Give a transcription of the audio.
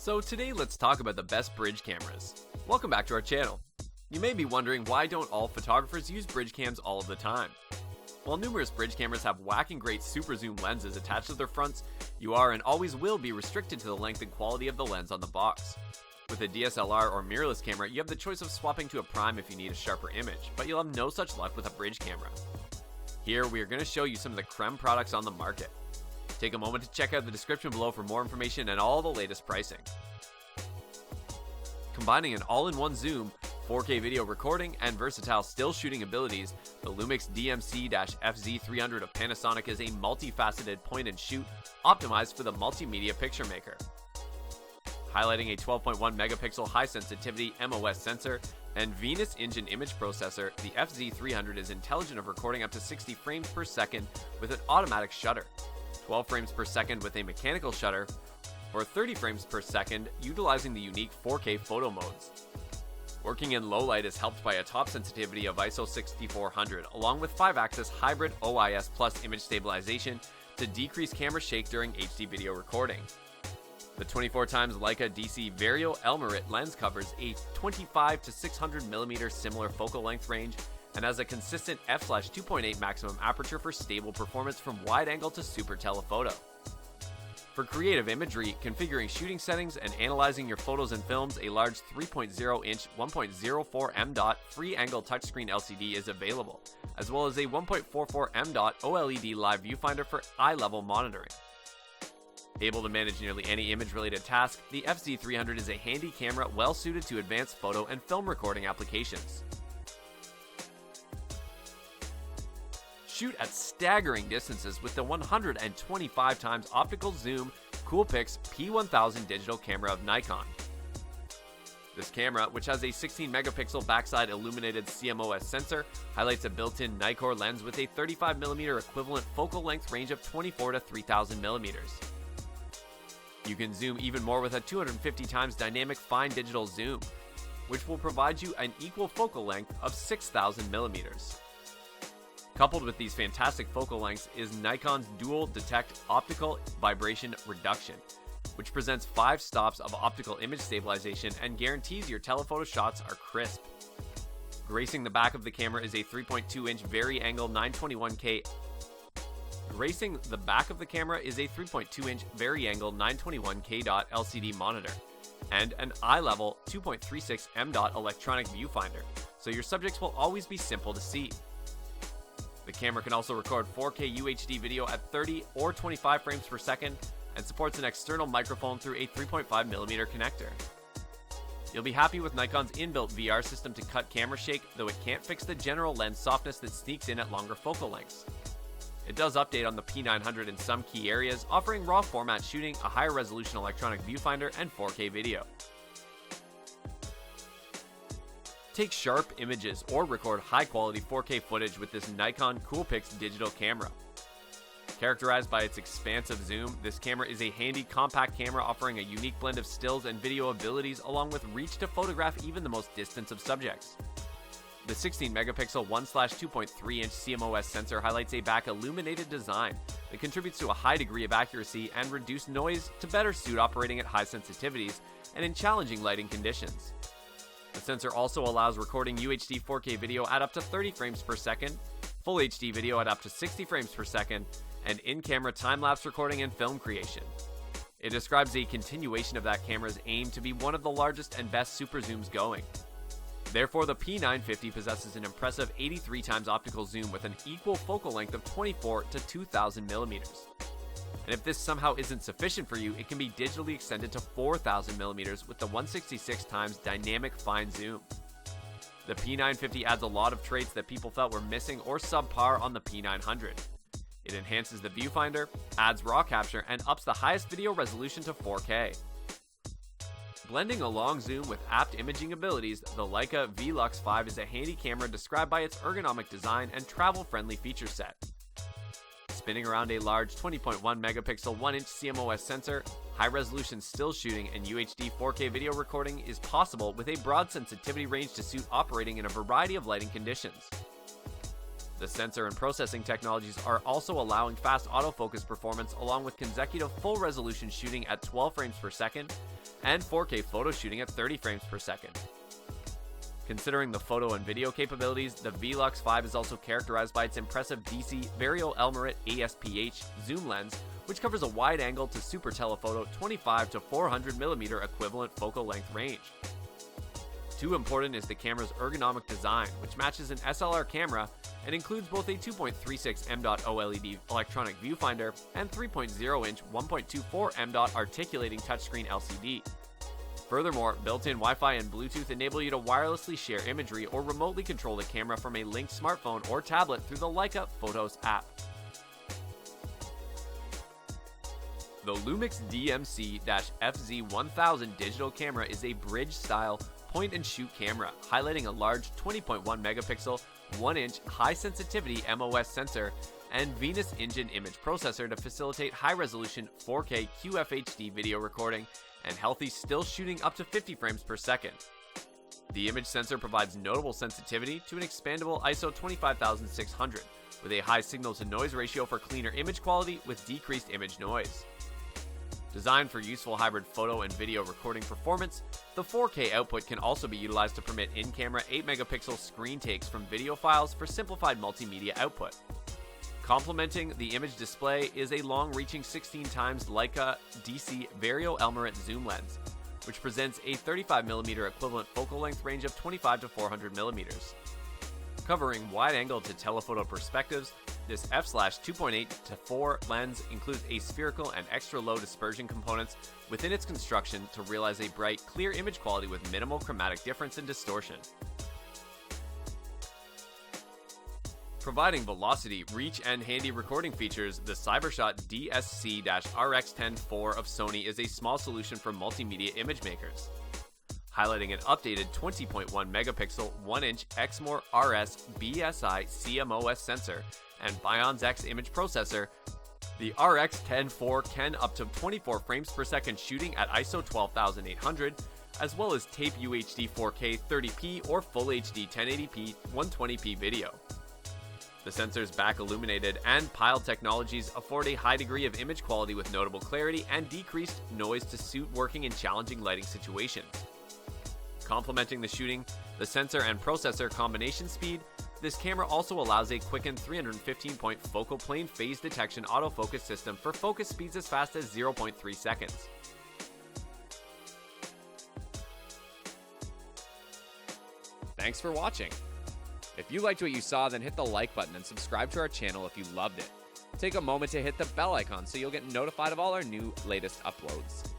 So today let's talk about the best bridge cameras. Welcome back to our channel. You may be wondering, why don't all photographers use bridge cams all of the time? While numerous bridge cameras have whacking great super zoom lenses attached to their fronts, you are and always will be restricted to the length and quality of the lens on the box. With a DSLR or mirrorless camera, you have the choice of swapping to a prime if you need a sharper image, but you'll have no such luck with a bridge camera. Here we are going to show you some of the creme products on the market. Take a moment to check out the description below for more information and all the latest pricing. Combining an all-in-one zoom, 4K video recording, and versatile still shooting abilities, the Lumix DMC FZ1000 of Panasonic is a multifaceted point-and-shoot optimized for the multimedia picture maker. Highlighting a 12.1 megapixel high-sensitivity MOS sensor and Venus engine image processor, the FZ1000 is intelligent of recording up to 60 frames per second with an automatic shutter, 12 frames per second with a mechanical shutter, or 30 frames per second utilizing the unique 4K photo modes. Working in low light is helped by a top sensitivity of ISO 6400 along with 5-axis hybrid OIS plus image stabilization to decrease camera shake during HD video recording. The 24x Leica DC Vario Elmarit lens covers a 25 to 600mm similar focal length range and has a consistent f/2.8 maximum aperture for stable performance from wide angle to super telephoto. For creative imagery, configuring shooting settings and analyzing your photos and films, a large 3.0-inch 1.04 m.2 free angle touchscreen LCD is available, as well as a 1.44 m.2 OLED live viewfinder for eye-level monitoring. Able to manage nearly any image-related task, the FZ1000 is a handy camera well-suited to advanced photo and film recording applications. Shoot at staggering distances with the 125x optical zoom Coolpix P1000 digital camera of Nikon. This camera, which has a 16 megapixel backside illuminated CMOS sensor, highlights a built-in Nikkor lens with a 35mm equivalent focal length range of 24 to 3000mm. You can zoom even more with a 250x dynamic fine digital zoom, which will provide you an equal focal length of 6000mm. Coupled with these fantastic focal lengths is Nikon's dual detect optical vibration reduction, which presents 5 stops of optical image stabilization and guarantees your telephoto shots are crisp. Gracing the back of the camera is a 3.2-inch vari-angle 921K. Gracing the back of the camera is a 3.2-inch vari-angle 921K LCD monitor and an eye-level 2.36 m. electronic viewfinder, so your subjects will always be simple to see. The camera can also record 4K UHD video at 30 or 25 frames per second and supports an external microphone through a 3.5mm connector. You'll be happy with Nikon's inbuilt VR system to cut camera shake, though it can't fix the general lens softness that sneaks in at longer focal lengths. It does update on the P900 in some key areas, offering raw format shooting, a higher resolution electronic viewfinder, and 4K video. Take sharp images or record high-quality 4K footage with this Nikon Coolpix digital camera. Characterized by its expansive zoom, this camera is a handy compact camera offering a unique blend of stills and video abilities along with reach to photograph even the most distant of subjects. The 16 megapixel 1/2.3-inch CMOS sensor highlights a back illuminated design that contributes to a high degree of accuracy and reduced noise to better suit operating at high sensitivities and in challenging lighting conditions. The sensor also allows recording UHD 4K video at up to 30 frames per second, full HD video at up to 60 frames per second, and in-camera time-lapse recording and film creation. It describes a continuation of that camera's aim to be one of the largest and best super zooms going. Therefore, the P950 possesses an impressive 83x optical zoom with an equal focal length of 24 to 2000mm. And if this somehow isn't sufficient for you, it can be digitally extended to 4000mm with the 166x dynamic fine zoom. The P950 adds a lot of traits that people felt were missing or subpar on the P900. It enhances the viewfinder, adds raw capture, and ups the highest video resolution to 4K. Blending a long zoom with apt imaging abilities, the Leica Vlux 5 is a handy camera described by its ergonomic design and travel-friendly feature set. Spinning around a large 20.1 megapixel 1-inch CMOS sensor, high-resolution still shooting and UHD 4K video recording is possible with a broad sensitivity range to suit operating in a variety of lighting conditions. The sensor and processing technologies are also allowing fast autofocus performance along with consecutive full-resolution shooting at 12 frames per second and 4K photo shooting at 30 frames per second. Considering the photo and video capabilities, the Vlux 5 is also characterized by its impressive DC Vario-Elmarit ASPH zoom lens, which covers a wide angle to super telephoto 25 to 400mm equivalent focal length range. Too important is the camera's ergonomic design, which matches an SLR camera and includes both a 2.36 m.0 OLED electronic viewfinder and 3.0-inch 1.24 m.0 articulating touchscreen LCD. Furthermore, built-in Wi-Fi and Bluetooth enable you to wirelessly share imagery or remotely control the camera from a linked smartphone or tablet through the Leica Photos app. The Lumix DMC FZ1000 digital camera is a bridge-style point-and-shoot camera, highlighting a large 20.1 megapixel, 1-inch high-sensitivity MOS sensor and Venus Engine image processor to facilitate high-resolution 4K QFHD video recording and healthy still shooting up to 50 frames per second. The image sensor provides notable sensitivity to an expandable ISO 25600, with a high signal-to-noise ratio for cleaner image quality with decreased image noise. Designed for useful hybrid photo and video recording performance, the 4K output can also be utilized to permit in-camera 8-megapixel screen takes from video files for simplified multimedia output. Complementing the image display is a long-reaching 16x Leica DC Vario-Elmarit zoom lens, which presents a 35mm equivalent focal length range of 25 to 400mm. Covering wide-angle to telephoto perspectives, this f/2.8 to 4 lens includes a spherical and extra-low dispersion components within its construction to realize a bright, clear image quality with minimal chromatic difference and distortion. Providing velocity, reach, and handy recording features, the Cybershot DSCRX104 of Sony is a small solution for multimedia image makers. Highlighting an updated 20.1 megapixel 1-inch Exmor RS BSI CMOS sensor and Bionz X image processor, the RX104 can up to 24 frames per second shooting at ISO 12800, as well as tape UHD 4K 30p or Full HD 1080p 120p video. The sensor's back illuminated and piled technologies afford a high degree of image quality with notable clarity and decreased noise to suit working in challenging lighting situations. Complementing the shooting, the sensor and processor combination speed, this camera also allows a quickened 315-point focal plane phase detection autofocus system for focus speeds as fast as 0.3 seconds. Thanks for watching. If you liked what you saw, then hit the like button and subscribe to our channel if you loved it. Take a moment to hit the bell icon so you'll get notified of all our new latest uploads.